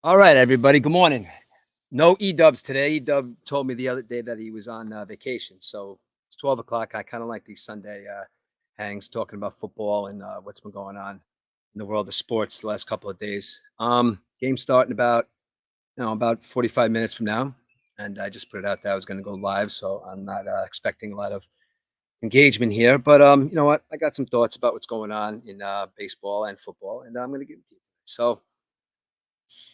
All right, everybody. Good morning. No E-dubs today. E-dub told me the other day that he was on vacation. So it's 12 o'clock. I kind of like these Sunday hangs talking about football and what's been going on in the world of sports the last couple of days. Game starting about 45 minutes from now. And I just put it out there. I was going to go live. So I'm not expecting a lot of engagement here. But you know what? I got some thoughts about what's going on in baseball and football. And I'm going to give it to you. So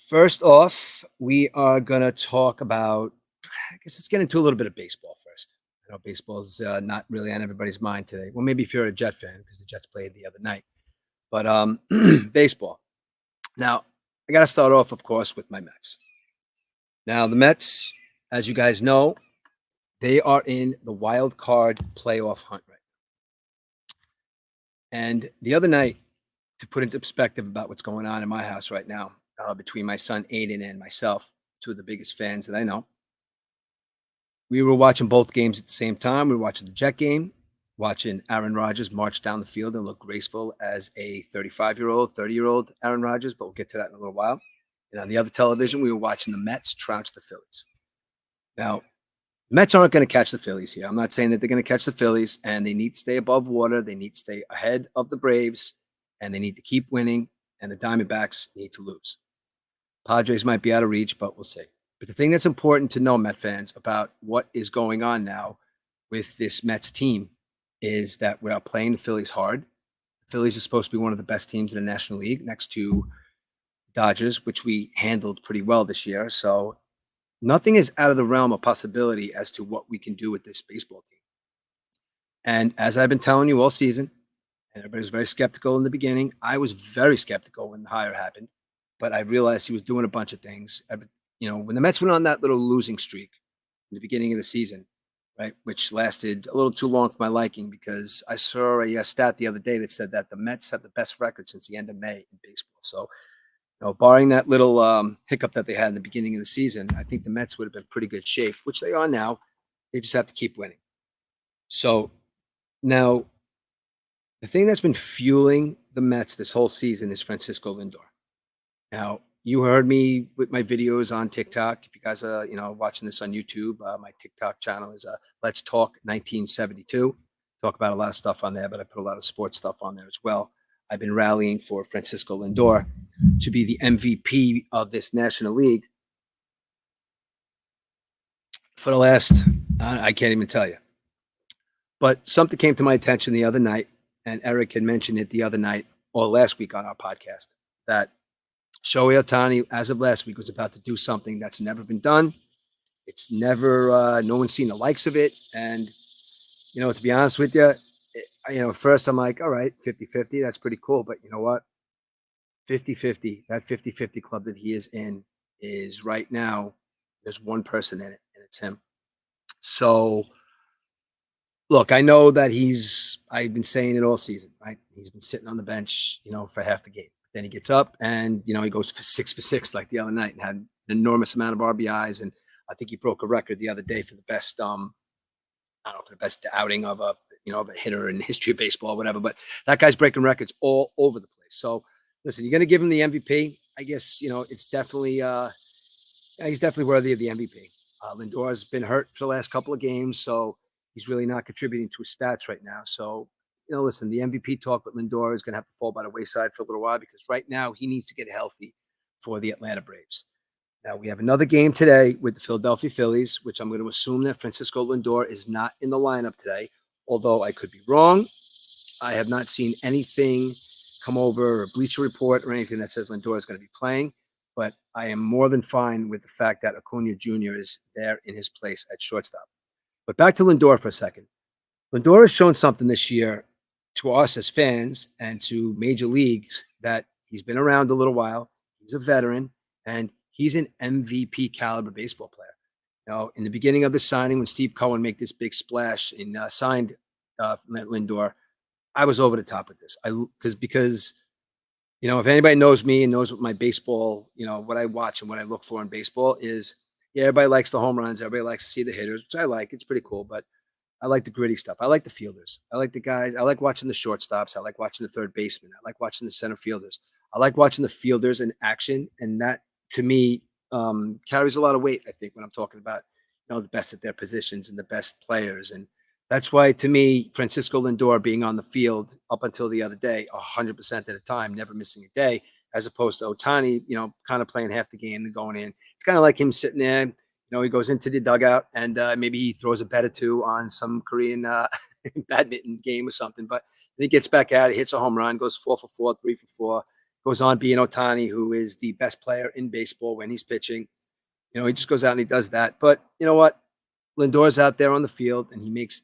first off, we are going to talk about, I guess let's get into a little bit of baseball first. I know baseball's not really on everybody's mind today. Well, maybe if you're a Jet fan, because the Jets played the other night. But baseball. Now, I got to start off, of course, with my Mets. Now, the Mets, as you guys know, they are in the wild card playoff hunt right now. And the other night, to put into perspective about what's going on in my house right now, between my son Aiden and myself, two of the biggest fans that I know. We were watching both games at the same time. We were watching the Jet game, watching Aaron Rodgers march down the field and look graceful as a 35-year-old, 30-year-old Aaron Rodgers, but we'll get to that in a little while. And on the other television, we were watching the Mets trounce the Phillies. Now, the Mets aren't going to catch the Phillies here. I'm not saying that they're going to catch the Phillies, and they need to stay above water. They need to stay ahead of the Braves, and they need to keep winning, and the Diamondbacks need to lose. Padres might be out of reach, but we'll see. But the thing that's important to know, Met fans, about what is going on now with this Mets team is that we're playing the Phillies hard. The Phillies are supposed to be one of the best teams in the National League next to Dodgers, which we handled pretty well this year. So nothing is out of the realm of possibility as to what we can do with this baseball team. And as I've been telling you all season, and everybody was very skeptical in the beginning, I was very skeptical when the hire happened. But I realized he was doing a bunch of things. When the Mets went on that little losing streak in the beginning of the season, right, which lasted a little too long for my liking, because I saw a stat the other day that said that the Mets have the best record since the end of May in baseball. So, barring that little hiccup that they had in the beginning of the season, I think the Mets would have been pretty good shape, which they are now. They just have to keep winning. So now, the thing that's been fueling the Mets this whole season is Francisco Lindor. Now, you heard me with my videos on TikTok. If you guys are, watching this on YouTube, my TikTok channel is Let's Talk 1972. Talk about a lot of stuff on there, but I put a lot of sports stuff on there as well. I've been rallying for Francisco Lindor to be the MVP of this National League for the last, I can't even tell you. But something came to my attention the other night, and Eric had mentioned it the other night or last week on our podcast, that Shohei Ohtani, as of last week, was about to do something that's never been done. It's never, no one's seen the likes of it. And, to be honest with you, first I'm like, all right, 50-50, that's pretty cool. But you know what? 50-50, that 50-50 club that he is in is right now, there's one person in it, and it's him. So, look, I know that I've been saying it all season, right? He's been sitting on the bench, for half the game. Then he gets up and, he goes for 6 for 6 like the other night and had an enormous amount of RBIs. And I think he broke a record the other day for the best, I don't know, for the best outing of a hitter in the history of baseball or whatever. But that guy's breaking records all over the place. So, listen, you're going to give him the MVP. I guess, it's definitely, he's definitely worthy of the MVP. Lindor has been hurt for the last couple of games, so he's really not contributing to his stats right now. So, listen, the MVP talk with Lindor is going to have to fall by the wayside for a little while, because right now he needs to get healthy for the Atlanta Braves. Now, we have another game today with the Philadelphia Phillies, which I'm going to assume that Francisco Lindor is not in the lineup today, although I could be wrong. I have not seen anything come over, or Bleacher Report or anything that says Lindor is going to be playing, but I am more than fine with the fact that Acuna Jr. is there in his place at shortstop. But back to Lindor for a second. Lindor has shown something this year to us as fans and to major leagues, that he's been around a little while. He's a veteran, and he's an MVP caliber baseball player. In the beginning of the signing, when Steve Cohen made this big splash and signed Lindor, I was over the top with this. Because if anybody knows me and knows what my baseball, what I watch and what I look for in baseball is, everybody likes the home runs. Everybody likes to see the hitters, which I like. It's pretty cool, but I like the gritty stuff. I like the fielders. I like the guys. I like watching the shortstops. I like watching the third baseman. I like watching the center fielders. I like watching the fielders in action. And that, to me, carries a lot of weight, I think, when I'm talking about, the best at their positions and the best players. And that's why, to me, Francisco Lindor being on the field up until the other day, 100% of the time, never missing a day, as opposed to Otani, kind of playing half the game and going in. It's kind of like him sitting there. He goes into the dugout and maybe he throws a bet or two on some Korean badminton game or something. But then he gets back out, he hits a home run, goes 4 for 4, 3 for 4, goes on being Otani, who is the best player in baseball when he's pitching. He just goes out and he does that. But you know what? Lindor's out there on the field and he makes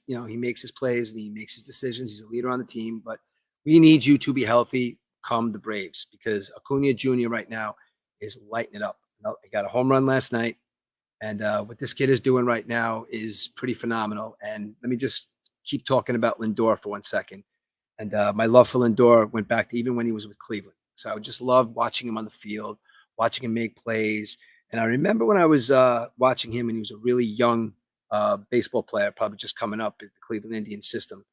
his plays and he makes his decisions. He's a leader on the team. But we need you to be healthy come the Braves, because Acuna Jr. right now is lighting it up. He got a home run last night. And what this kid is doing right now is pretty phenomenal. And let me just keep talking about Lindor for 1 second. And my love for Lindor went back to even when he was with Cleveland. So I would just love watching him on the field, watching him make plays. And I remember when I was watching him and he was a really young baseball player, probably just coming up in the Cleveland Indians system.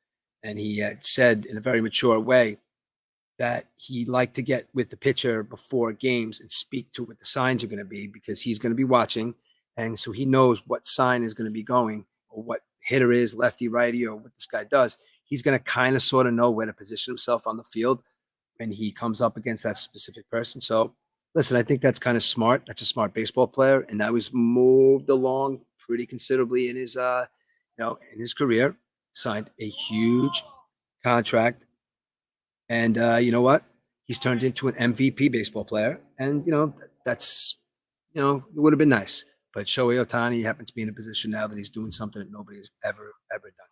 And he had said in a very mature way that he liked to get with the pitcher before games and speak to what the signs are going to be, because he's going to be watching. And so he knows what sign is going to be going, or what hitter is, lefty, righty, or what this guy does. He's going to kind of sort of know where to position himself on the field when he comes up against that specific person. So listen, I think that's kind of smart. That's a smart baseball player. And now he's moved along pretty considerably in his, in his career, signed a huge contract. And you know what? He's turned into an MVP baseball player. And, that's, it would have been nice. But Shohei Ohtani happens to be in a position now that he's doing something that nobody has ever done.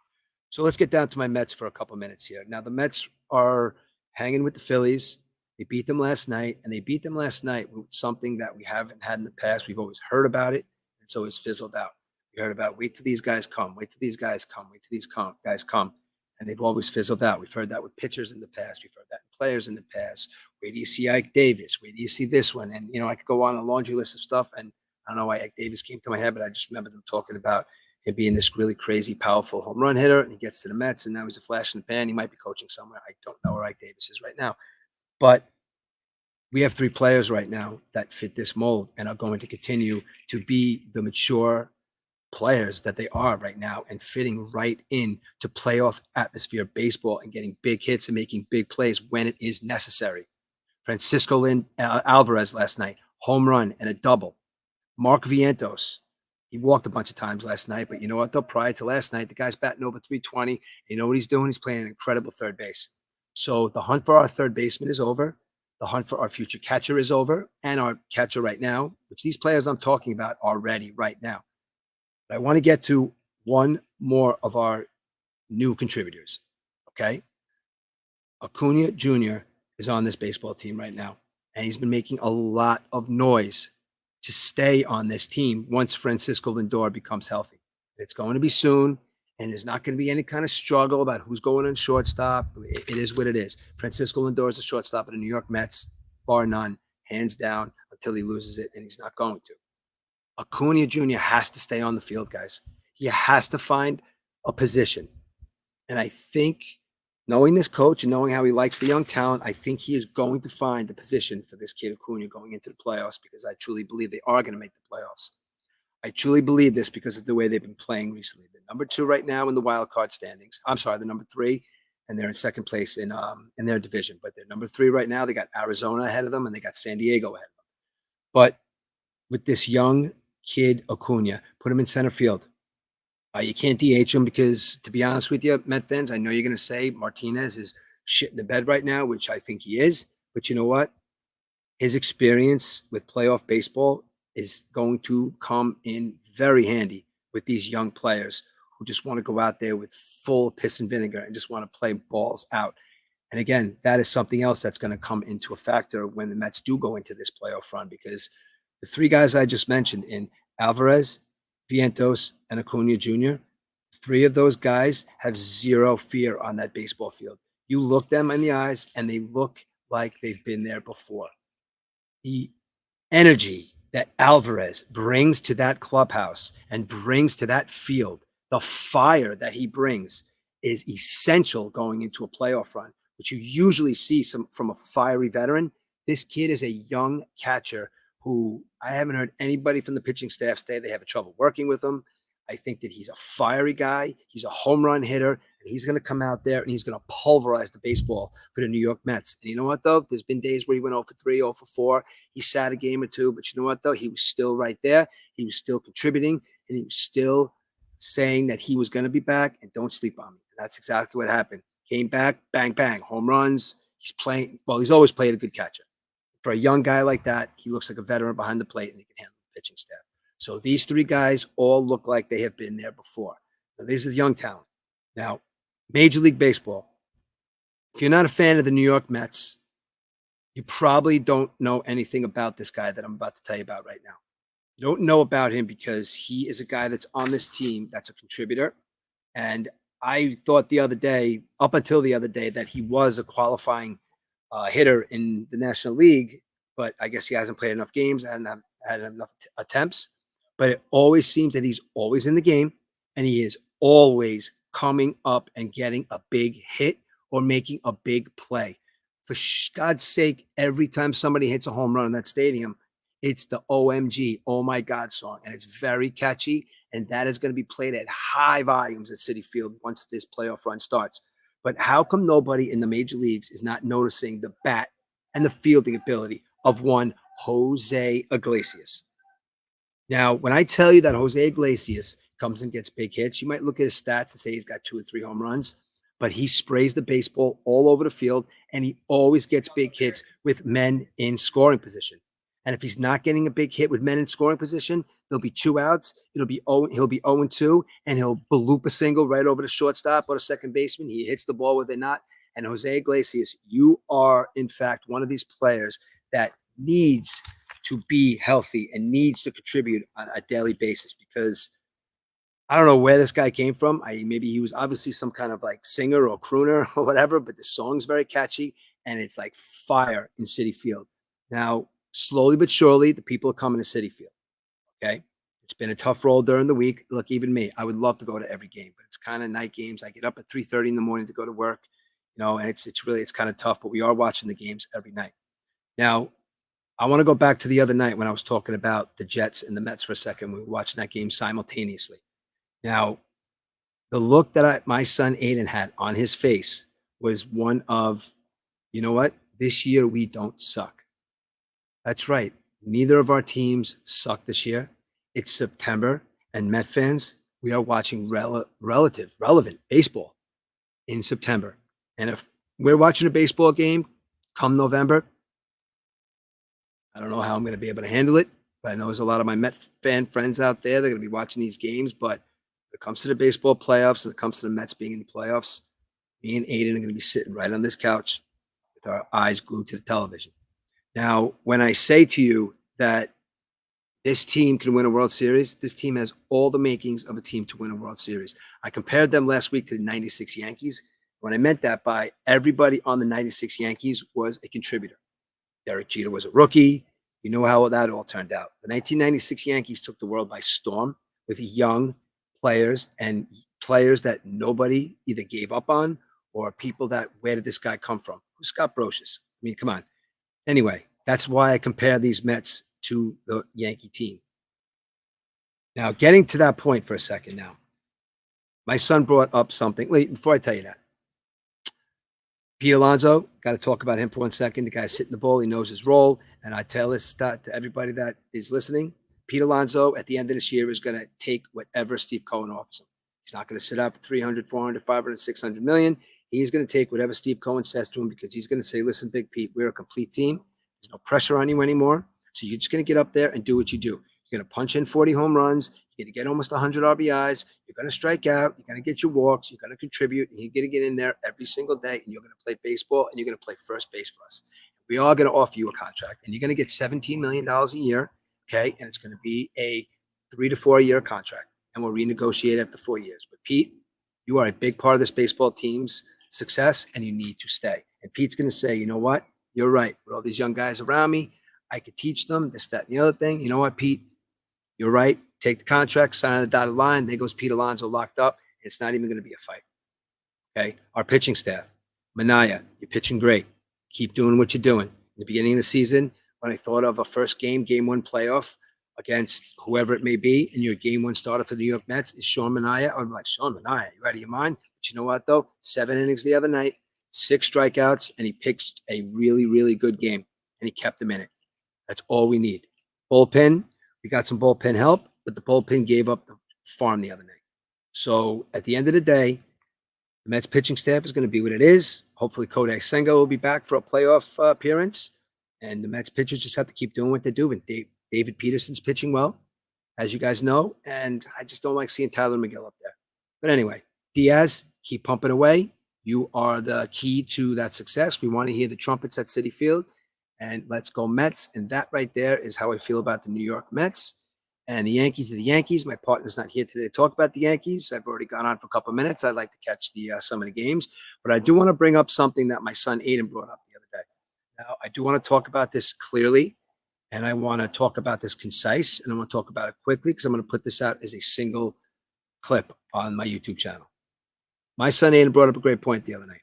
So let's get down to my Mets for a couple minutes here. Now, the Mets are hanging with the Phillies. They beat them last night, and they beat them last night with something that we haven't had in the past. We've always heard about it. It's always fizzled out. We heard about wait till these guys come, wait till these guys come, wait till these guys come. And they've always fizzled out. We've heard that with pitchers in the past. We've heard that in players in the past. Where do you see Ike Davis? Where do you see this one? And, I could go on a laundry list of stuff. And I don't know why Ike Davis came to my head, but I just remember them talking about him being this really crazy, powerful home run hitter. And he gets to the Mets, and now he's a flash in the pan. He might be coaching somewhere. I don't know where Ike Davis is right now. But we have 3 players right now that fit this mold and are going to continue to be the mature players that they are right now, and fitting right in to playoff atmosphere baseball and getting big hits and making big plays when it is necessary. Francisco Alvarez last night, home run and a double. Mark Vientos, he walked a bunch of times last night, but you know what, though? Prior to last night, the guy's batting over 320. You know what he's doing? He's playing an incredible third base. So the hunt for our third baseman is over. The hunt for our future catcher is over. And our catcher right now, which these players I'm talking about are ready right now. But I want to get to one more of our new contributors, okay? Acuna Jr. is on this baseball team right now, and he's been making a lot of noise to stay on this team once Francisco Lindor becomes healthy. It's going to be soon, and there's not going to be any kind of struggle about who's going in shortstop. It is what it is. Francisco Lindor is the shortstop of the New York Mets, bar none, hands down, until he loses it, and he's not going to. Acuna Jr. has to stay on the field, guys. He has to find a position. And I think, knowing this coach and knowing how he likes the young talent, I think he is going to find a position for this kid Acuna going into the playoffs, because I truly believe they are going to make the playoffs. I truly believe this because of the way they've been playing recently. They're number 2 right now in the wild card standings. I'm sorry, they're number 3, and they're in second place in their division. But they're number 3 right now. They got Arizona ahead of them, and they got San Diego ahead of them. But with this young kid Acuna, put him in center field. You can't DH him because, to be honest with you, Met fans, I know you're going to say Martinez is shit in the bed right now, which I think he is. But you know what? His experience with playoff baseball is going to come in very handy with these young players who just want to go out there with full piss and vinegar and just want to play balls out. And again, that is something else that's going to come into a factor when the Mets do go into this playoff run, because the 3 guys I just mentioned in Alvarez, Vientos, and Acuna Jr., 3 of those guys have zero fear on that baseball field. You look them in the eyes, and they look like they've been there before. The energy that Alvarez brings to that clubhouse and brings to that field, the fire that he brings, is essential going into a playoff run, which you usually see from a fiery veteran. This kid is a young catcher who I haven't heard anybody from the pitching staff say they have trouble working with him. I think that he's a fiery guy. He's a home run hitter, and he's going to come out there and he's going to pulverize the baseball for the New York Mets. And you know what, though? There's been days where he went 0 for 3, 0 for 4. He sat a game or two, but you know what, though? He was still right there. He was still contributing, and he was still saying that he was going to be back, and don't sleep on me. And that's exactly what happened. Came back, bang, bang, home runs. He's playing, well, he's always played a good catcher. For a young guy like that, he looks like a veteran behind the plate, and he can handle the pitching staff. So these three guys all look like they have been there before. Now, these are the young talent. Now, Major League Baseball, if you're not a fan of the New York Mets, you probably don't know anything about this guy that I'm about to tell you about right now. You don't know about him because he is a guy that's on this team that's a contributor. And I thought the other day, up until the other day, that he was a qualifying hitter in the National League, but I guess he hasn't played enough games and had enough attempts. But it always seems that he's always in the game, and he is always coming up and getting a big hit or making a big play. For God's sake, every time somebody hits a home run in that stadium, it's the OMG, oh my God song, and it's very catchy, and that is going to be played at high volumes at Citi Field once this playoff run starts. But how come nobody in the major leagues is not noticing the bat and the fielding ability of one Jose Iglesias? Now, when I tell you that Jose Iglesias comes and gets big hits, you might look at his stats and say he's got 2 or 3 home runs, but he sprays the baseball all over the field, and he always gets big hits with men in scoring position. And if he's not getting a big hit with men in scoring position, there'll be 2 outs. He'll be 0-2, and he'll bloop a single right over the shortstop or the second baseman. He hits the ball where they're not. And Jose Iglesias, you are, in fact, one of these players that needs to be healthy and needs to contribute on a daily basis, because I don't know where this guy came from. Maybe he was obviously some kind of like singer or crooner or whatever, but the song's very catchy and it's like fire in Citi Field. Now, slowly but surely, the people are coming to Citi Field. Okay. It's been a tough roll during the week. Look, even me, I would love to go to every game, but it's kind of night games. I get up at 3:30 in the morning to go to work, and it's kind of tough, but we are watching the games every night. Now, I want to go back to the other night when I was talking about the Jets and the Mets for a second. We were watching that game simultaneously. Now, the look that my son Aiden had on his face was one of, you know what? This year we don't suck. That's right. Neither of our teams suck this year. It's September, and Met fans, we are watching relevant baseball in September. And if we're watching a baseball game come November, I don't know how I'm going to be able to handle it, but I know there's a lot of my Met fan friends out there. They're going to be watching these games, but when it comes to the baseball playoffs and it comes to the Mets being in the playoffs, me and Aiden are going to be sitting right on this couch with our eyes glued to the television. Now, when I say to you that this team can win a World Series, this team has all the makings of a team to win a World Series. I compared them last week to the 96 Yankees. What I meant that by, everybody on the 96 Yankees was a contributor. Derek Jeter was a rookie. You know how that all turned out. The 1996 Yankees took the world by storm with young players and players that nobody either gave up on or people that, where did this guy come from? Who's Scott Brocious? I mean, come on. Anyway, that's why I compare these Mets to the Yankee team. Now, getting to that point for a second now, my son brought up something. Wait, before I tell you that, Pete Alonso, got to talk about him for 1 second. The guy's hitting the ball. He knows his role. And I tell this to everybody that is listening. Pete Alonso, at the end of this year, is going to take whatever Steve Cohen offers him. He's not going to sit out for 300, 400, 500, 600 million. He's going to take whatever Steve Cohen says to him, because he's going to say, listen, Big Pete, we're a complete team. There's no pressure on you anymore. So you're just going to get up there and do what you do. You're going to punch in 40 home runs. You're going to get almost 100 RBIs. You're going to strike out. You're going to get your walks. You're going to contribute. And you're going to get in there every single day. And you're going to play baseball. And you're going to play first base for us. We are going to offer you a contract. And you're going to get $17 million a year. Okay. And it's going to be a 3 to 4 year contract. And we'll renegotiate after 4 years. But Pete, you are a big part of this baseball team's success. And you need to stay. And Pete's going to say, you know what? You're right. With all these young guys around me, I could teach them this, that, and the other thing. You know what, Pete? You're right. Take the contract, sign on the dotted line. There goes Pete Alonso locked up. And it's not even going to be a fight. Okay. Our pitching staff, Minaya, you're pitching great. Keep doing what you're doing. In the beginning of the season, when I thought of a first game one playoff against whoever it may be, and your game one starter for the New York Mets is Sean Manaea. I'm like, Sean Manaea, you out of your mind? But you know what, though? 7 innings the other night, 6 strikeouts, and he pitched a really, really good game, and he kept them in it. That's all we need. Bullpen, we got some bullpen help, but the bullpen gave up the farm the other night. So at the end of the day, the Mets pitching staff is going to be what it is. Hopefully, Kodak Senga will be back for a playoff appearance. And the Mets pitchers just have to keep doing what they're doing. David Peterson's pitching well, as you guys know. And I just don't like seeing Tyler McGill up there. But anyway, Diaz, keep pumping away. You are the key to that success. We want to hear the trumpets at Citi Field. And let's go Mets. And that right there is how I feel about the New York Mets. And the Yankees are the Yankees. My partner's not here today to talk about the Yankees. I've already gone on for a couple of minutes. I'd like to catch some of the games. But I do want to bring up something that my son Aiden brought up the other day. Now, I do want to talk about this clearly, and I want to talk about this concise, and I want to talk about it quickly because I'm going to put this out as a single clip on my YouTube channel. My son Aiden brought up a great point the other night.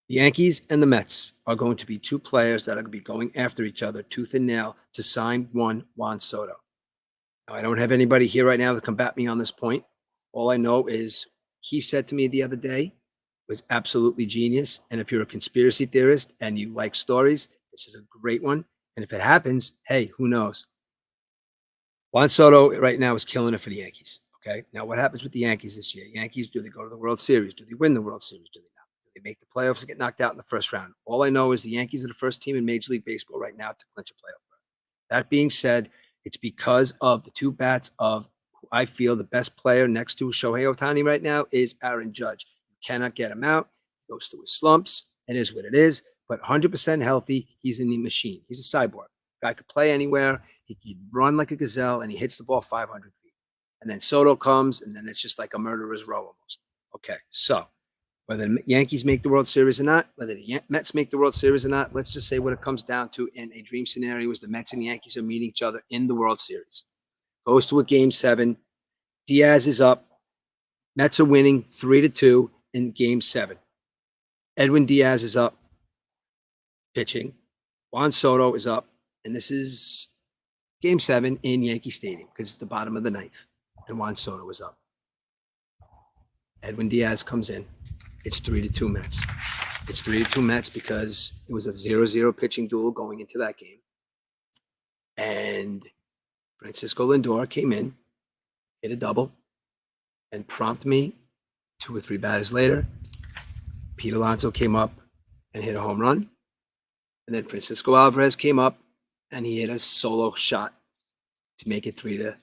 The Yankees and the Mets are going to be two players that are going to be going after each other tooth and nail to sign one Juan Soto. Now, I don't have anybody here right now to combat me on this point. All I know is he said to me the other day was absolutely genius. And if you're a conspiracy theorist and you like stories, this is a great one. And if it happens, hey, who knows? Juan Soto right now is killing it for the Yankees. Okay. Now, what happens with the Yankees this year? Yankees, do they go to the World Series? Do they win the World Series? Do they not? Do they make the playoffs and get knocked out in the first round? All I know is the Yankees are the first team in Major League Baseball right now to clinch a playoff berth. That being said, it's because of the two bats of who I feel the best player next to Shohei Ohtani right now is Aaron Judge. You cannot get him out. He goes through his slumps. It is what it is. But 100% healthy, he's in the machine. He's a cyborg. Guy could play anywhere. He could run like a gazelle, and he hits the ball 500 feet. And then Soto comes, and then it's just like a murderer's row almost. Okay, so whether the Yankees make the World Series or not, whether the Mets make the World Series or not, let's just say what it comes down to in a dream scenario is the Mets and the Yankees are meeting each other in the World Series. Goes to a Game 7. Diaz is up. Mets are winning 3-2 in Game 7. Edwin Diaz is up, pitching. Juan Soto is up, and this is Game 7 in Yankee Stadium because it's the bottom of the ninth, and Juan Soto is up. Edwin Diaz comes in. It's 3-2 Mets. It's 3-2 Mets because it was a 0-0 pitching duel going into that game. And Francisco Lindor came in, hit a double, and prompted me 2 or 3 batters later. Pete Alonso came up and hit a home run. And then Francisco Alvarez came up and he hit a solo shot to make it 3-2.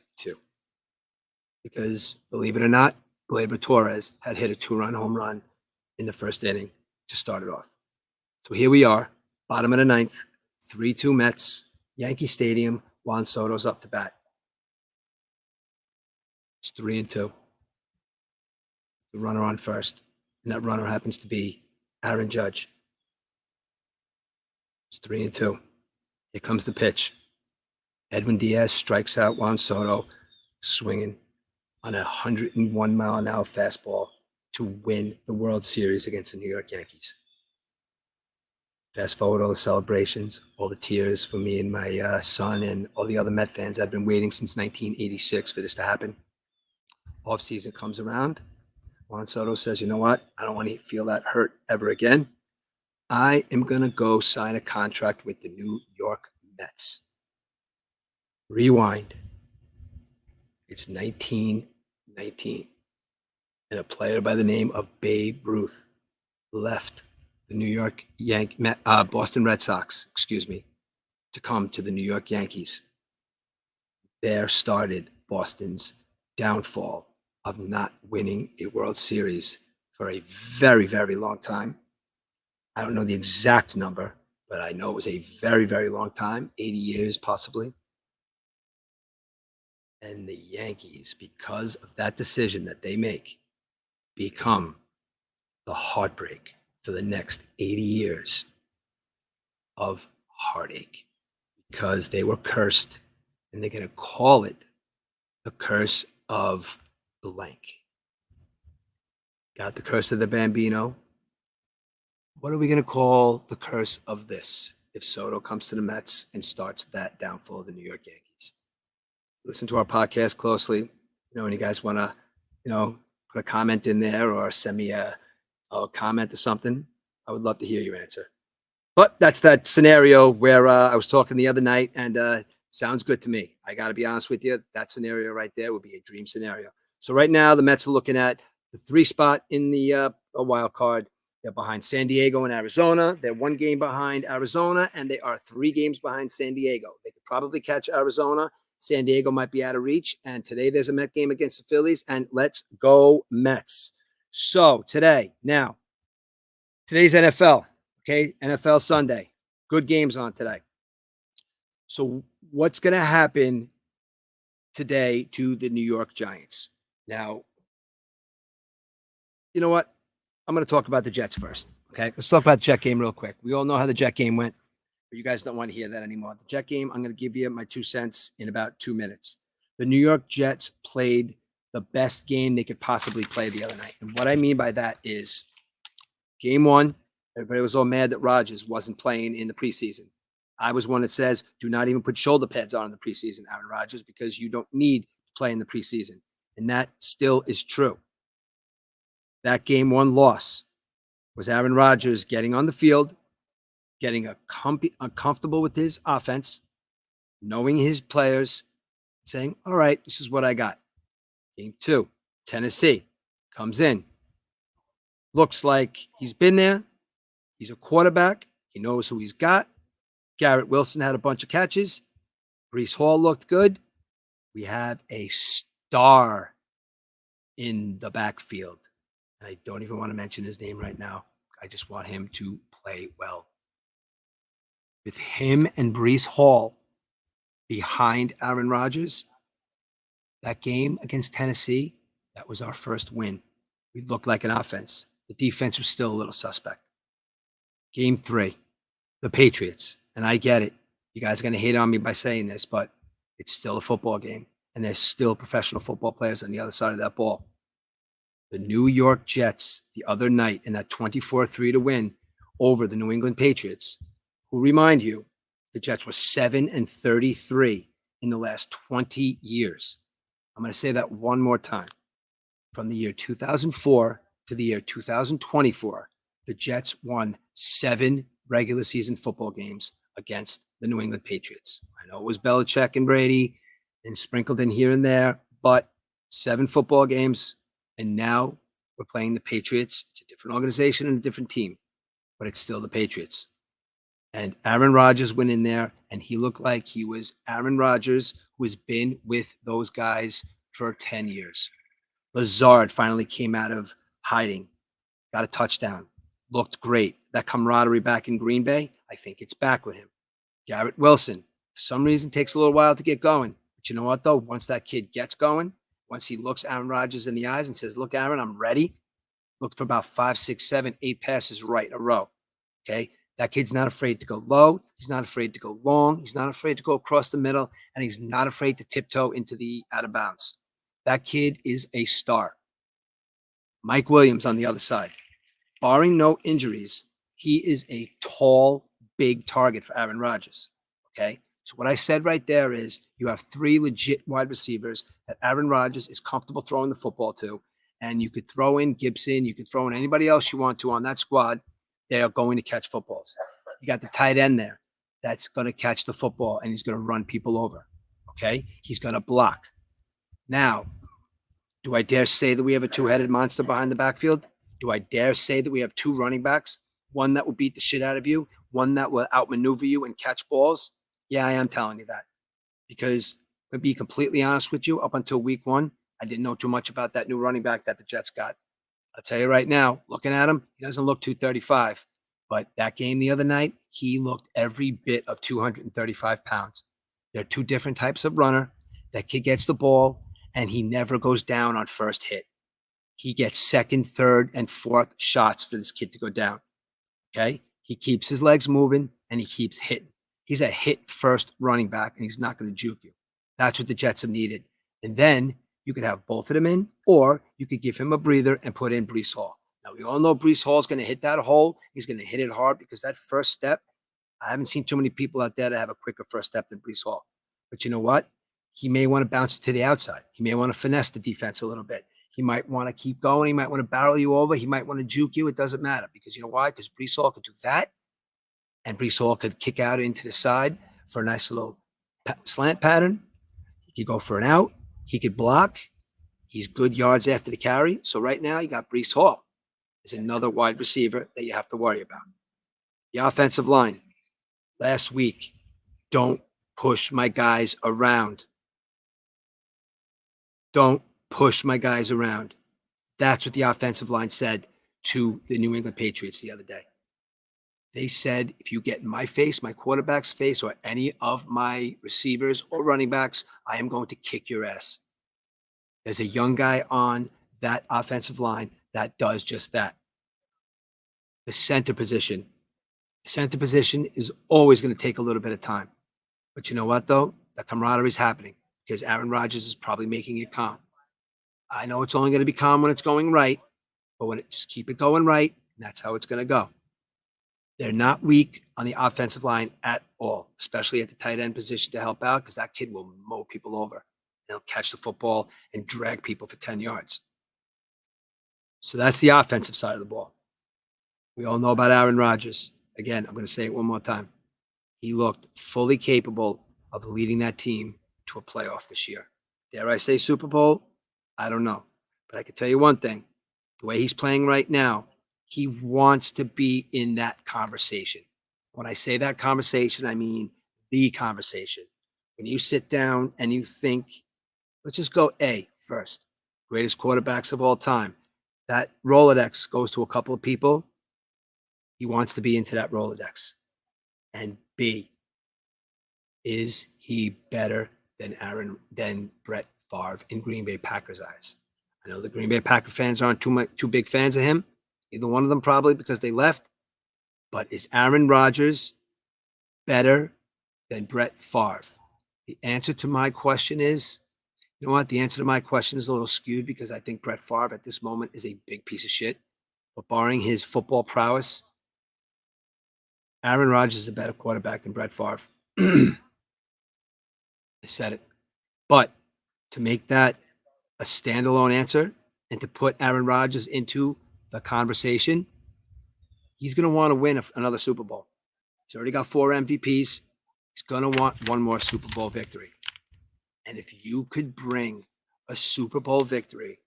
Because, believe it or not, Gleyber Torres had hit a 2-run home run in the first inning to start it off. So here we are, bottom of the ninth, 3-2 Mets, Yankee Stadium. Juan Soto's up to bat. It's 3-2. The runner on first, and that runner happens to be Aaron Judge. It's 3-2. Here comes the pitch. Edwin Diaz strikes out Juan Soto, swinging on a 101-mile-an-hour fastball to win the World Series against the New York Yankees. Fast forward all the celebrations, all the tears for me and my son and all the other Met fans that have been waiting since 1986 for this to happen. Offseason comes around. Juan Soto says, you know what? I don't want to feel that hurt ever again. I am going to go sign a contract with the New York Mets. Rewind. It's 1919. And a player by the name of Babe Ruth left the New York Boston Red Sox, to come to the New York Yankees. There started Boston's downfall of not winning a World Series for a very, very long time. I don't know the exact number, but I know it was a very, very long time, 80 years possibly. And the Yankees, because of that decision that they make, become the heartbreak for the next 80 years of heartache because they were cursed, and they're going to call it the curse of blank. Got the curse of the Bambino. What are we going to call the curse of this? if Soto comes to the Mets and starts that downfall of the New York Yankees. Listen to our podcast closely. When you guys want to, put a comment in there or send me a comment or something, I would love to hear your answer. But that's that scenario where I was talking the other night, and sounds good to me. I got to be honest with you. That scenario right there would be a dream scenario. So right now, the Mets are looking at the 3 spot in the wild card. They're behind San Diego and Arizona. They're 1 game behind Arizona, and they are 3 games behind San Diego. They could probably catch Arizona. San Diego might be out of reach. And today there's a Met game against the Phillies, and let's go Mets. So today's NFL. Okay, NFL Sunday. Good games on today. So what's going to happen today to the New York Giants? Now, you know what? I'm going to talk about the Jets first. Okay, let's talk about the Jet game real quick. We all know how the Jet game went, but you guys don't want to hear that anymore. The Jet game, I'm going to give you my 2 cents in about 2 minutes. The New York Jets played the best game they could possibly play the other night. And what I mean by that is game 1, everybody was all mad that Rodgers wasn't playing in the preseason. I was one that says, do not even put shoulder pads on in the preseason, Aaron Rodgers, because you don't need to play in the preseason. And that still is true. That game 1 loss was Aaron Rodgers getting on the field, getting uncomfortable with his offense, knowing his players, saying, all right, this is what I got. Game 2, Tennessee comes in. Looks like he's been there. He's a quarterback. He knows who he's got. Garrett Wilson had a bunch of catches. Breece Hall looked good. We have a star in the backfield. And I don't even want to mention his name right now. I just want him to play well. With him and Breece Hall behind Aaron Rodgers, that game against Tennessee, that was our first win. We looked like an offense. The defense was still a little suspect. Game 3, the Patriots. And I get it. You guys are going to hate on me by saying this, but it's still a football game. And there's still professional football players on the other side of that ball. The New York Jets the other night in that 24-3 to win over the New England Patriots, who remind you, the Jets were 7-33 in the last 20 years. I'm going to say that one more time. From the year 2004 to the year 2024, the Jets won 7 regular season football games against the New England Patriots. I know it was Belichick and Brady and sprinkled in here and there, but 7 football games, and now we're playing the Patriots. It's a different organization and a different team, but it's still the Patriots. And Aaron Rodgers went in there, and he looked like he was Aaron Rodgers, who has been with those guys for 10 years. Lazard finally came out of hiding, got a touchdown, looked great. That camaraderie back in Green Bay, I think it's back with him. Garrett Wilson, for some reason, takes a little while to get going. But you know what, though? Once that kid gets going, once he looks Aaron Rodgers in the eyes and says, look, Aaron, I'm ready, look for about 5, 6, 7, 8 passes right in a row. Okay? That kid's not afraid to go low. He's not afraid to go long. He's not afraid to go across the middle. And he's not afraid to tiptoe into the out of bounds. That kid is a star. Mike Williams on the other side. Barring no injuries, he is a tall, big target for Aaron Rodgers. Okay? So what I said right there is you have 3 legit wide receivers that Aaron Rodgers is comfortable throwing the football to. And you could throw in Gibson. You could throw in anybody else you want to on that squad. They are going to catch footballs. You got the tight end there that's going to catch the football, and he's going to run people over. Okay? He's going to block. Now, do I dare say that we have a 2-headed monster behind the backfield? Do I dare say that we have 2 running backs? One that will beat the shit out of you, one that will outmaneuver you and catch balls? Yeah, I am telling you that. Because, to be completely honest with you, up until week 1, I didn't know too much about that new running back that the Jets got. I'll tell you right now, looking at him, he doesn't look 235. But that game the other night, he looked every bit of 235 pounds. They're 2 different types of runner. That kid gets the ball, and he never goes down on first hit. He gets second, third, and fourth shots for this kid to go down. Okay? He keeps his legs moving, and he keeps hitting. He's a hit-first running back, and he's not going to juke you. That's what the Jets have needed. And then you could have both of them in, or you could give him a breather and put in Breece Hall. Now, we all know Breece Hall is going to hit that hole. He's going to hit it hard because that first step, I haven't seen too many people out there that have a quicker first step than Brees Hall. But you know what? He may want to bounce to the outside. He may want to finesse the defense a little bit. He might want to keep going. He might want to barrel you over. He might want to juke you. It doesn't matter because you know why? Because Brees Hall could do that, and Brees Hall could kick out into the side for a nice little slant pattern. He could go for an out. He could block. He's good yards after the carry. So right now you got Brees Hall is another wide receiver that you have to worry about. The offensive line last week, don't push my guys around. Don't push my guys around. That's what the offensive line said to the New England Patriots the other day. They said, if you get in my face, my quarterback's face, or any of my receivers or running backs, I am going to kick your ass. There's a young guy on that offensive line that does just that. The center position. Center position is always going to take a little bit of time. But you know what, though? The camaraderie is happening because Aaron Rodgers is probably making it calm. I know it's only going to be calm when it's going right, but when it just keep it going right, that's how it's going to go. They're not weak on the offensive line at all, especially at the tight end position to help out because that kid will mow people over. He'll catch the football and drag people for 10 yards. So that's the offensive side of the ball. We all know about Aaron Rodgers. Again, I'm going to say it one more time. He looked fully capable of leading that team to a playoff this year. Dare I say Super Bowl? I don't know. But I can tell you one thing. The way he's playing right now, he wants to be in that conversation. When I say that conversation, I mean the conversation. When you sit down and you think, let's just go A first. Greatest quarterbacks of all time. That Rolodex goes to a couple of people. He wants to be into that Rolodex. And B, is he better than Brett Favre in Green Bay Packers' eyes? I know the Green Bay Packer fans aren't too big fans of him. Either one of them probably because they left. But is Aaron Rodgers better than Brett Favre? The answer to my question is, you know what? The answer to my question is a little skewed because I think Brett Favre at this moment is a big piece of shit. But barring his football prowess, Aaron Rodgers is a better quarterback than Brett Favre. I said it. But to make that a standalone answer and to put Aaron Rodgers into the conversation, he's going to want to win another Super Bowl. He's already got 4 MVPs. He's going to want one more Super Bowl victory. And if you could bring a Super Bowl victory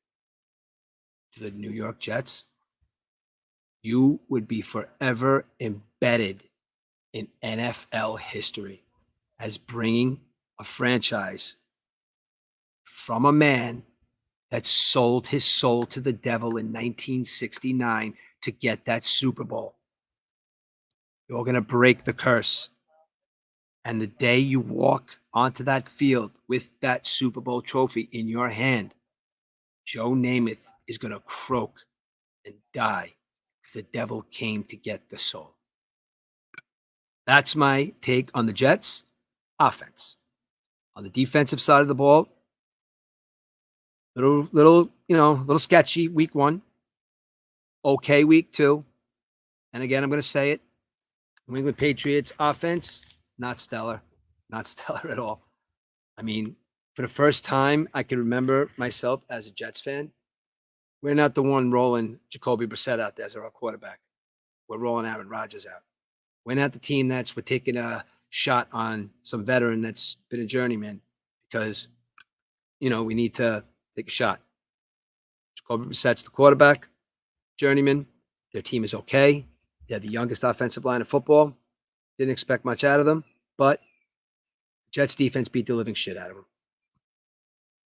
to the New York Jets, you would be forever embedded in NFL history as bringing a franchise from a man that sold his soul to the devil in 1969 to get that Super Bowl. You're going to break the curse. And the day you walk onto that field with that Super Bowl trophy in your hand, Joe Namath is going to croak and die because the devil came to get the soul. That's my take on the Jets offense. On the defensive side of the ball, little sketchy week 1. Okay week 2. And again, I'm going to say it. New England Patriots offense, not stellar. Not stellar at all. I mean, for the first time I can remember myself as a Jets fan, we're not the one rolling Jacoby Brissett out there as our quarterback. We're rolling Aaron Rodgers out. We're not the team we're taking a shot on some veteran that's been a journeyman because, we need to take a shot. Jacoby Brissett's the quarterback, journeyman. Their team is okay. They had the youngest offensive line in football. Didn't expect much out of them, but Jets defense beat the living shit out of them.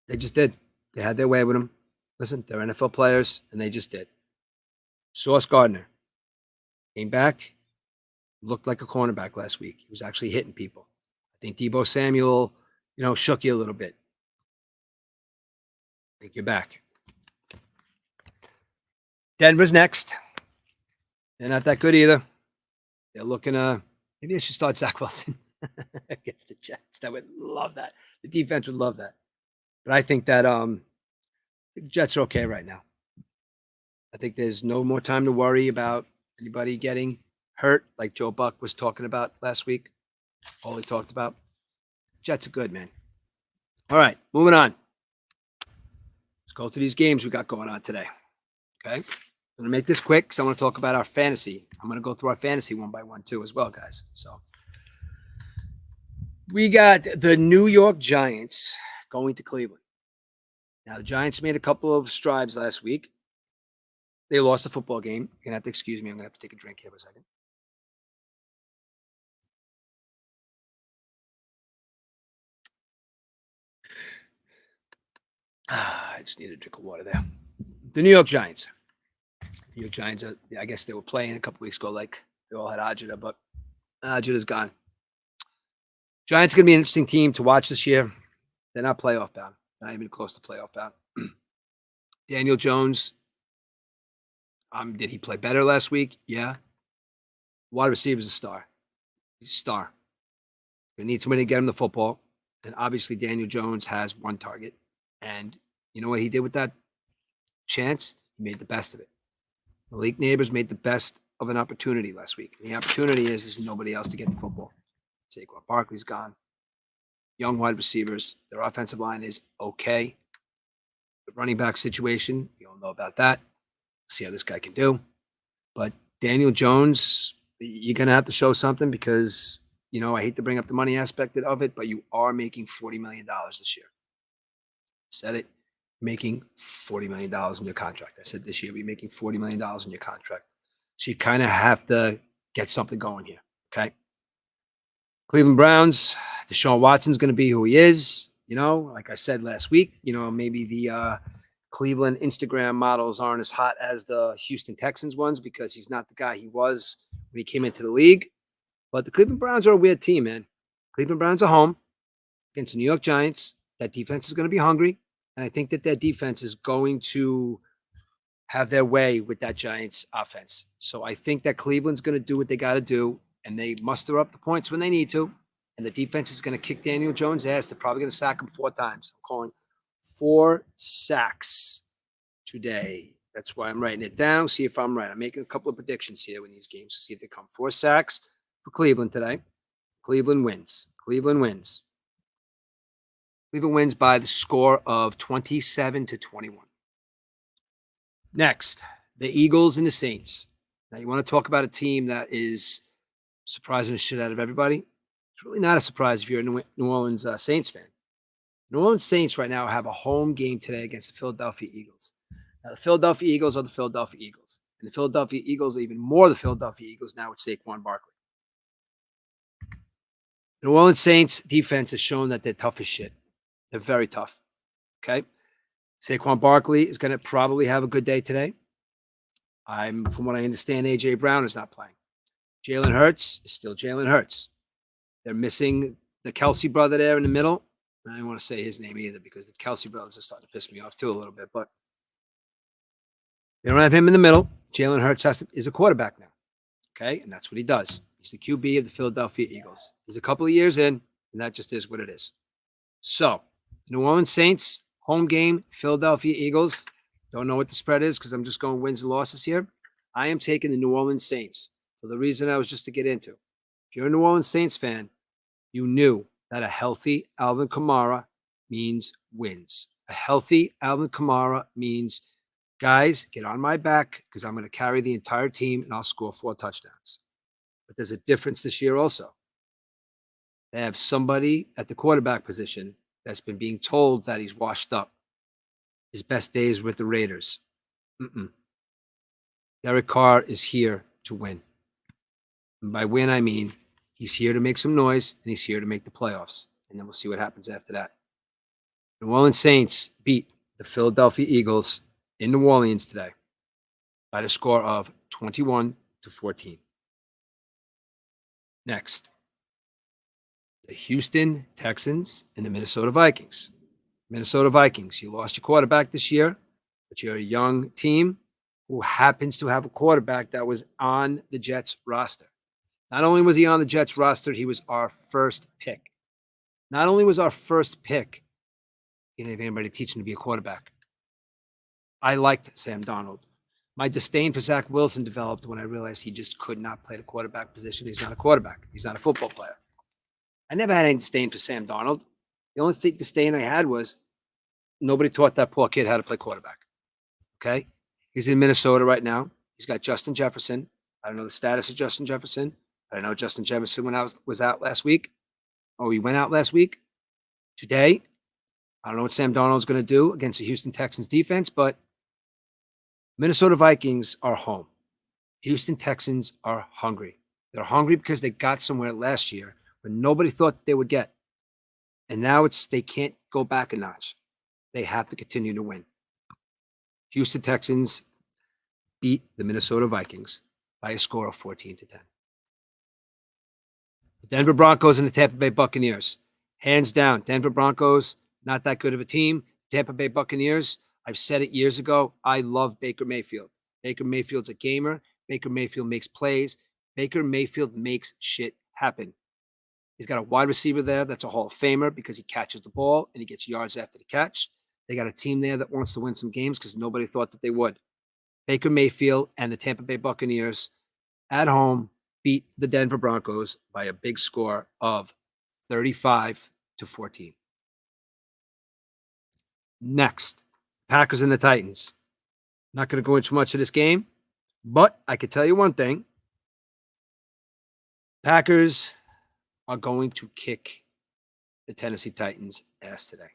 They just did. They had their way with them. Listen, they're NFL players, and they just did. Sauce Gardner came back, looked like a cornerback last week. He was actually hitting people. I think Deebo Samuel, shook you a little bit. I think you're back. Denver's next. They're not that good either. They're looking maybe they should start Zach Wilson against the Jets. That would love that. The defense would love that. But I think that the Jets are okay right now. I think there's no more time to worry about anybody getting hurt, like Joe Buck was talking about last week. All he talked about. Jets are good, man. All right, moving on. Let's go through these games we got going on today. Okay. I'm going to make this quick because I want to talk about our fantasy. I'm going to go through our fantasy one by one too as well, guys. So we got the New York Giants going to Cleveland. Now, the Giants made a couple of strides last week. They lost a football game. You're going to have to excuse me. I'm going to have to take a drink here for a second. I just need a drink of water there. The New York Giants. The New York Giants, I guess they were playing a couple weeks ago like they all had Ajita, but Ajita's gone. Giants are going to be an interesting team to watch this year. They're not playoff bound. Not even close to playoff bound. Daniel Jones, did he play better last week? Yeah. Wide receiver is a star. He's a star. We need somebody to get him the football. And obviously, Daniel Jones has one target. And you know what he did with that chance? He made the best of it. Malik Neighbors made the best of an opportunity last week. And the opportunity is there's nobody else to get the football. Saquon Barkley's gone. Young wide receivers. Their offensive line is okay. The running back situation, you all know about that. See how this guy can do. But Daniel Jones, you're going to have to show something because, I hate to bring up the money aspect of it, but you are making $40 million this year. Said it, making $40 million in your contract. I said this year, we're making $40 million in your contract. So you kind of have to get something going here, okay? Cleveland Browns, Deshaun Watson's going to be who he is. Like I said last week, maybe the Cleveland Instagram models aren't as hot as the Houston Texans ones because he's not the guy he was when he came into the league. But the Cleveland Browns are a weird team, man. Cleveland Browns are home against the New York Giants. That defense is going to be hungry. And I think that their defense is going to have their way with that Giants offense. So I think that Cleveland's going to do what they got to do, and they muster up the points when they need to. And the defense is going to kick Daniel Jones' ass. They're probably going to sack him 4 times. I'm calling 4 sacks today. That's why I'm writing it down. See if I'm right. I'm making a couple of predictions here in these games. See if they come. 4 sacks for Cleveland today. Cleveland wins. Cleveland wins. Cleveland wins by the score of 27-21. Next, the Eagles and the Saints. Now, you want to talk about a team that is surprising the shit out of everybody? It's really not a surprise if you're a New Orleans Saints fan. New Orleans Saints right now have a home game today against the Philadelphia Eagles. Now, the Philadelphia Eagles are the Philadelphia Eagles. And the Philadelphia Eagles are even more the Philadelphia Eagles now with Saquon Barkley. The New Orleans Saints defense has shown that they're tough as shit. They're very tough. Okay? Saquon Barkley is going to probably have a good day today. From what I understand, A.J. Brown is not playing. Jalen Hurts is still Jalen Hurts. They're missing the Kelsey brother there in the middle. I don't want to say his name either because the Kelsey brothers are starting to piss me off too a little bit. But they don't have him in the middle. Jalen Hurts is a quarterback now. Okay? And that's what he does. He's the QB of the Philadelphia Eagles. He's a couple of years in, and that just is what it is. So, New Orleans Saints, home game, Philadelphia Eagles. Don't know what the spread is because I'm just going wins and losses here. I am taking the New Orleans Saints for the reason I was just to get into. If you're a New Orleans Saints fan, you knew that a healthy Alvin Kamara means wins. A healthy Alvin Kamara means, guys, get on my back because I'm going to carry the entire team and I'll score 4 touchdowns. But there's a difference this year also. They have somebody at the quarterback position that's been being told that he's washed up. His best days with the Raiders. Derek Carr is here to win. And by win, I mean he's here to make some noise, and he's here to make the playoffs. And then we'll see what happens after that. New Orleans Saints beat the Philadelphia Eagles in New Orleans today by the score of 21-14. Next, the Houston Texans and the Minnesota Vikings. Minnesota Vikings, you lost your quarterback this year, but you're a young team who happens to have a quarterback that was on the Jets roster. Not only was he on the Jets roster, he was our first pick. Not only was our first pick, he didn't have anybody teach him to be a quarterback. I liked Sam Darnold. My disdain for Zach Wilson developed when I realized he just could not play the quarterback position. He's not a quarterback. He's not a football player. I never had any disdain for Sam Darnold. The only disdain I had was nobody taught that poor kid how to play quarterback. Okay? He's in Minnesota right now. He's got Justin Jefferson. I don't know the status of Justin Jefferson. I know Justin Jefferson was out last week. Oh, he went out last week. Today, I don't know what Sam Darnold's going to do against the Houston Texans defense, but Minnesota Vikings are home. Houston Texans are hungry. They're hungry because they got somewhere last year where nobody thought they would get. And now they can't go back a notch. They have to continue to win. Houston Texans beat the Minnesota Vikings by a score of 14-10. The Denver Broncos and the Tampa Bay Buccaneers. Hands down, Denver Broncos, not that good of a team. Tampa Bay Buccaneers, I've said it years ago, I love Baker Mayfield. Baker Mayfield's a gamer. Baker Mayfield makes plays. Baker Mayfield makes shit happen. He's got a wide receiver there that's a Hall of Famer because he catches the ball and he gets yards after the catch. They got a team there that wants to win some games because nobody thought that they would. Baker Mayfield and the Tampa Bay Buccaneers at home beat the Denver Broncos by a big score of 35-14. Next, Packers and the Titans. Not going to go into much of this game, but I can tell you one thing. Packers are going to kick the Tennessee Titans' ass today.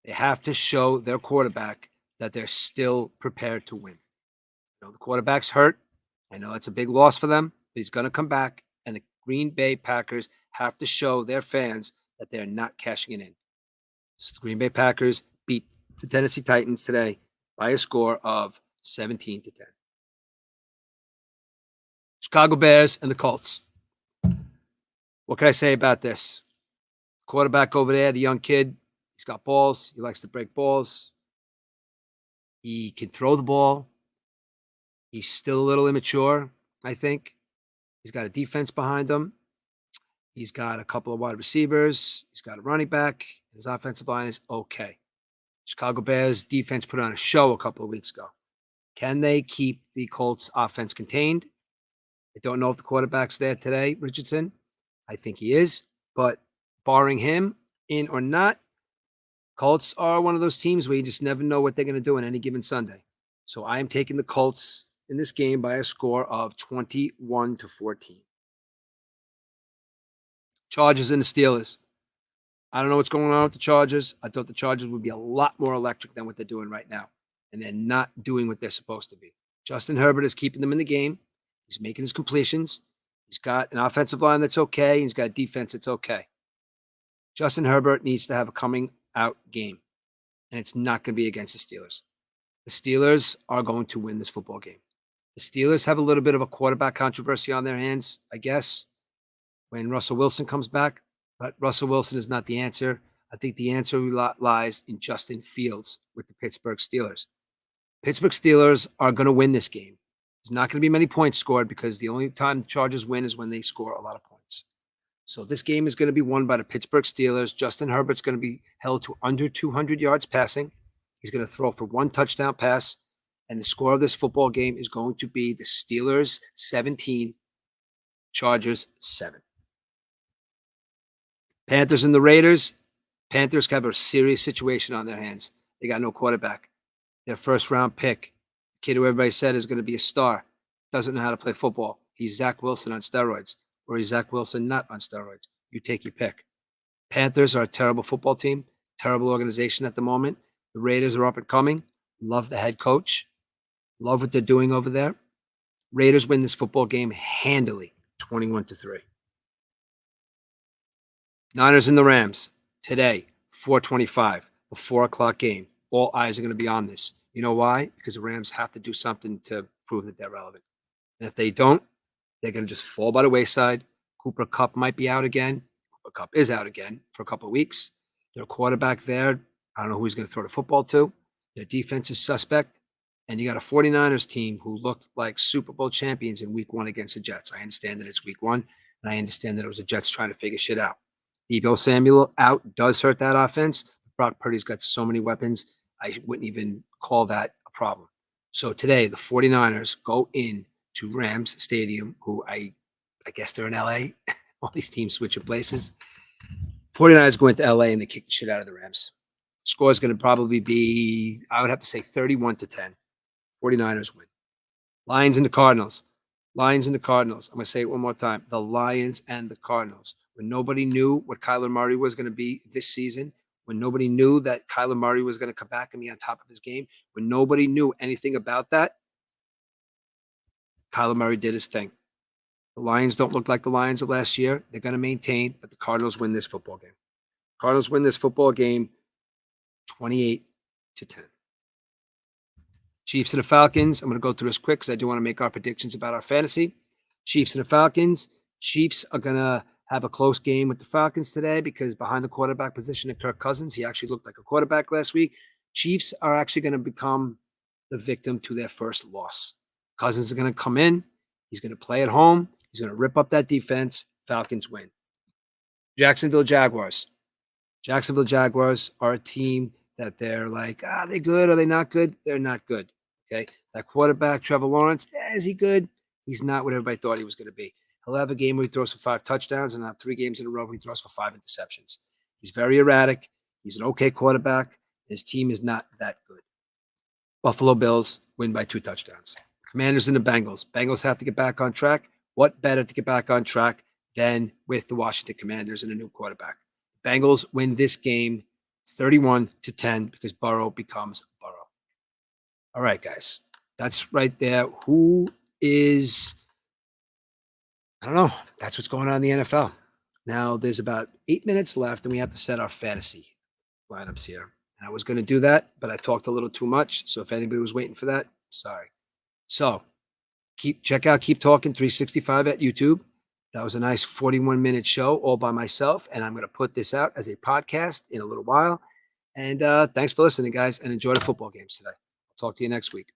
They have to show their quarterback that they're still prepared to win. You know, the quarterback's hurt. I know that's a big loss for them, but he's going to come back, and the Green Bay Packers have to show their fans that they're not cashing it in. So the Green Bay Packers beat the Tennessee Titans today by a score of 17-10. Chicago Bears and the Colts. What can I say about this? Quarterback over there, the young kid, he's got balls. He likes to break balls. He can throw the ball. He's still a little immature, I think. He's got a defense behind him. He's got a couple of wide receivers. He's got a running back. His offensive line is okay. Chicago Bears defense put on a show a couple of weeks ago. Can they keep the Colts offense contained? I don't know if the quarterback's there today, Richardson. I think he is, but barring him, in or not, Colts are one of those teams where you just never know what they're going to do on any given Sunday. So I am taking the Colts in this game by a score of 21-14. Chargers and the Steelers. I don't know what's going on with the Chargers. I thought the Chargers would be a lot more electric than what they're doing right now, and they're not doing what they're supposed to be. Justin Herbert is keeping them in the game. He's making his completions. He's got an offensive line that's okay. He's got a defense that's okay. Justin Herbert needs to have a coming out game, and it's not going to be against the Steelers. The Steelers are going to win this football game. The Steelers have a little bit of a quarterback controversy on their hands, I guess, when Russell Wilson comes back, but Russell Wilson is not the answer. I think the answer lies in Justin Fields with the Pittsburgh Steelers. Pittsburgh Steelers are going to win this game. There's not going to be many points scored because the only time the Chargers win is when they score a lot of points. So this game is going to be won by the Pittsburgh Steelers. Justin Herbert's going to be held to under 200 yards passing. He's going to throw for one touchdown pass. And the score of this football game is going to be the Steelers 17, Chargers 7. Panthers and the Raiders. Panthers have a serious situation on their hands. They got no quarterback. Their first round pick, kid who everybody said is going to be a star, doesn't know how to play football. He's Zach Wilson on steroids, or he's Zach Wilson not on steroids. You take your pick. Panthers are a terrible football team, terrible organization at the moment. The Raiders are up and coming. Love the head coach. Love what they're doing over there. Raiders win this football game handily, 21-3. Niners and the Rams today, 4:25, a 4 o'clock game. All eyes are going to be on this. You know why? Because the Rams have to do something to prove that they're relevant. And if they don't, they're going to just fall by the wayside. Cooper Kupp might be out again. Cooper Kupp is out again for a couple of weeks. Their quarterback there, I don't know who he's going to throw the football to. Their defense is suspect. And you got a 49ers team who looked like Super Bowl champions in week 1 against the Jets. I understand that it's week 1, and I understand that it was the Jets trying to figure shit out. Deebo Samuel out does hurt that offense. Brock Purdy's got so many weapons, I wouldn't even call that a problem. So today, the 49ers go in to Rams Stadium, who I guess they're in LA. All these teams switching places. 49ers go into LA and they kick the shit out of the Rams. Score is going to probably be, I would have to say 31-10. 49ers win. Lions and the Cardinals. Lions and the Cardinals. I'm going to say it one more time. The Lions and the Cardinals. When nobody knew what Kyler Murray was going to be this season, when nobody knew that Kyler Murray was going to come back and be on top of his game, when nobody knew anything about that, Kyler Murray did his thing. The Lions don't look like the Lions of last year. They're going to maintain, but the Cardinals win this football game. Cardinals win this football game 28-10. Chiefs and the Falcons. I'm going to go through this quick because I do want to make our predictions about our fantasy. Chiefs and the Falcons. Chiefs are going to have a close game with the Falcons today because behind the quarterback position of Kirk Cousins, he actually looked like a quarterback last week. Chiefs are actually going to become the victim to their first loss. Cousins is going to come in. He's going to play at home. He's going to rip up that defense. Falcons win. Jacksonville Jaguars. Jacksonville Jaguars are a team that they're like, are they good? Are they not good? They're not good. Okay. That quarterback, Trevor Lawrence, is he good? He's not what everybody thought he was going to be. He'll have a game where he throws for 5 touchdowns and have 3 games in a row where he throws for 5 interceptions. He's very erratic. He's an okay quarterback. His team is not that good. Buffalo Bills win by 2 touchdowns. Commanders and the Bengals. Bengals have to get back on track. What better to get back on track than with the Washington Commanders and a new quarterback? Bengals win this game 31-10 because Burrow becomes Burrow. All right, guys. That's right there. Who is, I don't know. That's what's going on in the NFL. Now, there's about 8 minutes left, and we have to set our fantasy lineups here. And I was going to do that, but I talked a little too much. So if anybody was waiting for that, sorry. So check out Keep Talking 365 at YouTube. That was a nice 41-minute show all by myself, and I'm going to put this out as a podcast in a little while. And thanks for listening, guys, and enjoy the football games today. I'll talk to you next week.